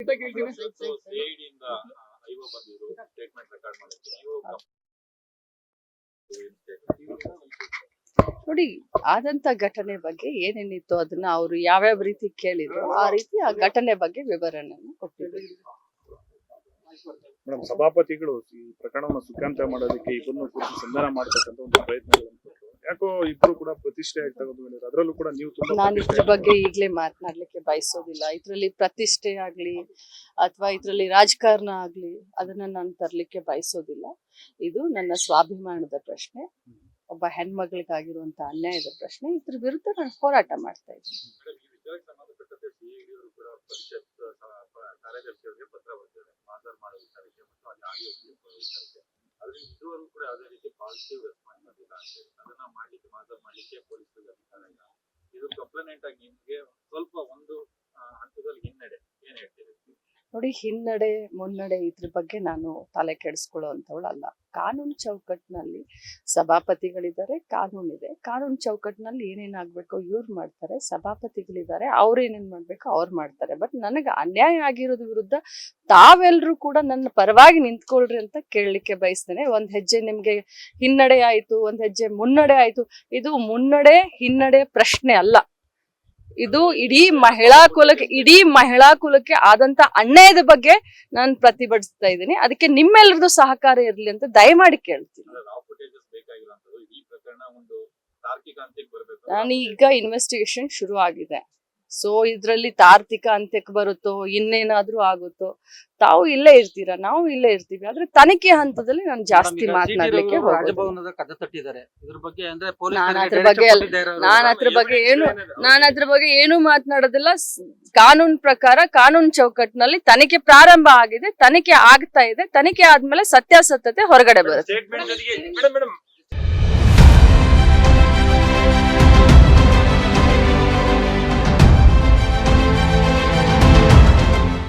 ಅಂತ ಕೇಳ್ತೀನಿ. ಸಿಐಡಿಯಿಂದ ಐಒ ಬಂದಿದ್ರು ಸ್ಟೇಟ್ಮೆಂಟ್ ರೆಕಾರ್ಡ್ ಮಾಡಿದ್ರು. ನೋಡಿ, ಆದಂತ ಘಟನೆ ಬಗ್ಗೆ ಏನೇನಿತ್ತು ಅದನ್ನ ಅವರು ಯಾವ್ಯಾವ ರೀತಿ ಕೇಳಿದ್ರು ಆ ರೀತಿ ಆ ಘಟನೆ ಬಗ್ಗೆ ವಿವರಣೆಯನ್ನು ಕೊಟ್ಟಿದ್ರು. ಮೇಡಮ್, ಸಭಾಪತಿಗಳು ಈ ಪ್ರಕರಣವನ್ನು ಸುಖಾಂತ ಮಾಡೋದಕ್ಕೆ ಇಬ್ಬರನ್ನು ಕೂರಿಸಿ ಸಂಧಾನ ಮಾಡತಕ್ಕಂತ ಒಂದು ಪ್ರಯತ್ನಗಳನ್ನು ಕೊಟ್ಟರು. ಯಾಕೋ ಇಬ್ರು ಕೂಡ ಪ್ರತಿಷ್ಠೆ ಆಗ್ತಕ್ಕಂಥ, ಅದರಲ್ಲೂ ಕೂಡ ನೀವು ತುಂಬಾ ನಾನು ಇದ್ರ ಬಗ್ಗೆ ಈಗಲೇ ಮಾತನಾಡ್ಲಿಕ್ಕೆ ಬಯಸೋದಿಲ್ಲ. ಇದ್ರಲ್ಲಿ ಪ್ರತಿಷ್ಠೆ ಆಗ್ಲಿ ಅಥವಾ ಇದ್ರಲ್ಲಿ ರಾಜಕಾರಣ ಆಗ್ಲಿ ಅದನ್ನ ನಾನು ತರ್ಲಿಕ್ಕೆ ಬಯಸೋದಿಲ್ಲ. ಇದು ನನ್ನ ಸ್ವಾಭಿಮಾನದ ಪ್ರಶ್ನೆ, ಒಬ್ಬ ಹೆಣ್ಮಗಳಿಗಾಗಿರುವಂತ ಅನ್ಯಾಯದ ಪ್ರಶ್ನೆ. ಇದ್ರ ವಿರುದ್ಧ ನಾನು ಹೋರಾಟ ಮಾಡ್ತಾ ಇದ್ದೀನಿ. ಸಂಬಂಧಪಟ್ಟಂತೆ ಸಿಐಡಿ ಅವರು ಕೂಡ ಪರಿಷತ್ ಕಾರ್ಯದರ್ಶಿಯವರಿಗೆ ಪತ್ರ ಬರೆದಿದ್ದಾರೆ ಮಾಜರ್ ಮಾಡೋ ವಿಚಾರಕ್ಕೆ ಮತ್ತು ಅಲ್ಲಿ ಆಡಿಯೋ ವಿಚಾರಕ್ಕೆ. ಆದ್ರೆ ಇದುವರೆಗೂ ಕೂಡ ಯಾವುದೇ ರೀತಿ ಪಾಸಿಟಿವ್ ರೆಸ್ಪಾನ್ಸ್ ಬಂದಿಲ್ಲ ಅಂತ ಹೇಳಿ ಅದನ್ನ ಮಾಡ್ಲಿಕ್ಕೆ ಮಾಜರ್ ಮಾಡ್ಲಿಕ್ಕೆ ಪೊಲೀಸರಿಗೆ ಅಧಿಕಾರ ಇಲ್ಲ. ಇದು ಕಂಪ್ಲೇಂಟ್ ಆಗಿ ನಿಮ್ಗೆ ಸ್ವಲ್ಪ ಒಂದು ಹಂತದಲ್ಲಿ ಹಿನ್ನಡೆ ಏನ್ ಹೇಳ್ತೀರಿ? ನೋಡಿ, ಹಿನ್ನಡೆ ಮುನ್ನಡೆ ಇದ್ರ ಬಗ್ಗೆ ನಾನು ತಲೆ ಕೆಡಿಸ್ಕೊಳ್ಳುವಂಥವಳಲ್ಲ. ಕಾನೂನು ಚೌಕಟ್ಟಿನಲ್ಲಿ ಸಭಾಪತಿಗಳಿದ್ದಾರೆ, ಕಾನೂನಿದೆ. ಕಾನೂನು ಚೌಕಟ್ಟಿನಲ್ಲಿ ಏನೇನಾಗಬೇಕು ಇವ್ರು ಮಾಡ್ತಾರೆ, ಸಭಾಪತಿಗಳಿದ್ದಾರೆ, ಅವ್ರು ಏನೇನ್ ಮಾಡ್ಬೇಕು ಅವ್ರು ಮಾಡ್ತಾರೆ. ಬಟ್ ನನಗೆ ಅನ್ಯಾಯ ಆಗಿರೋದ್ರ ವಿರುದ್ಧ ತಾವೆಲ್ಲರೂ ಕೂಡ ನನ್ನ ಪರವಾಗಿ ನಿಂತ್ಕೊಳ್ರಿ ಅಂತ ಕೇಳಲಿಕ್ಕೆ ಬಯಸ್ತೇನೆ. ಒಂದ್ ಹೆಜ್ಜೆ ನಿಮ್ಗೆ ಹಿನ್ನಡೆ ಆಯ್ತು, ಒಂದ್ ಹೆಜ್ಜೆ ಮುನ್ನಡೆ ಆಯ್ತು. ಇದು ಮುನ್ನಡೆ ಹಿನ್ನಡೆ ಪ್ರಶ್ನೆ ಅಲ್ಲ. ಇದು ಇಡೀ ಮಹಿಳಾ ಕುಲಕ್ಕೆ ಆದಂತ ಅನ್ಯಾಯದ ಬಗ್ಗೆ ನಾನು ಪ್ರತಿಭಟಿಸ್ತಾ ಇದ್ದೀನಿ. ಅದಕ್ಕೆ ನಿಮ್ಮೆಲ್ಲರದು ಸಹಕಾರ ಇರ್ಲಿ ಅಂತ ದಯಮಾಡಿ ಕೇಳ್ತೀನಿ. ನಾನು ಈಗ ಇನ್ವೆಸ್ಟಿಗೇಷನ್ ಶುರು ಆಗಿದೆ. ಸೊ ಇದ್ರಲ್ಲಿ ತಾರ್ಕಿಕ ಅಂತ್ಯಕ್ಕೆ ಬರುತ್ತೋ ಇನ್ನೇನಾದ್ರೂ ಆಗುತ್ತೋ, ತಾವು ಇಲ್ಲೇ ಇರ್ತೀರಾ, ನಾವು ಇಲ್ಲೇ ಇರ್ತೀವಿ. ಆದ್ರೆ ತನಿಖೆ ಹಂತದಲ್ಲಿ ನಾನು ಜಾಸ್ತಿ ಮಾತನಾಡ್ಲಿಕ್ಕೆ ನಾನು ಅದ್ರ ಬಗ್ಗೆ ಏನು ಮಾತನಾಡೋದಿಲ್ಲ. ಕಾನೂನು ಪ್ರಕಾರ ಕಾನೂನು ಚೌಕಟ್ಟಿನಲ್ಲಿ ತನಿಖೆ ಪ್ರಾರಂಭ ಆಗಿದೆ, ತನಿಖೆ ಆಗ್ತಾ ಇದೆ. ತನಿಖೆ ಆದ್ಮೇಲೆ ಸತ್ಯಾಸತ್ಯತೆ ಹೊರಗಡೆ ಬರುತ್ತೆ.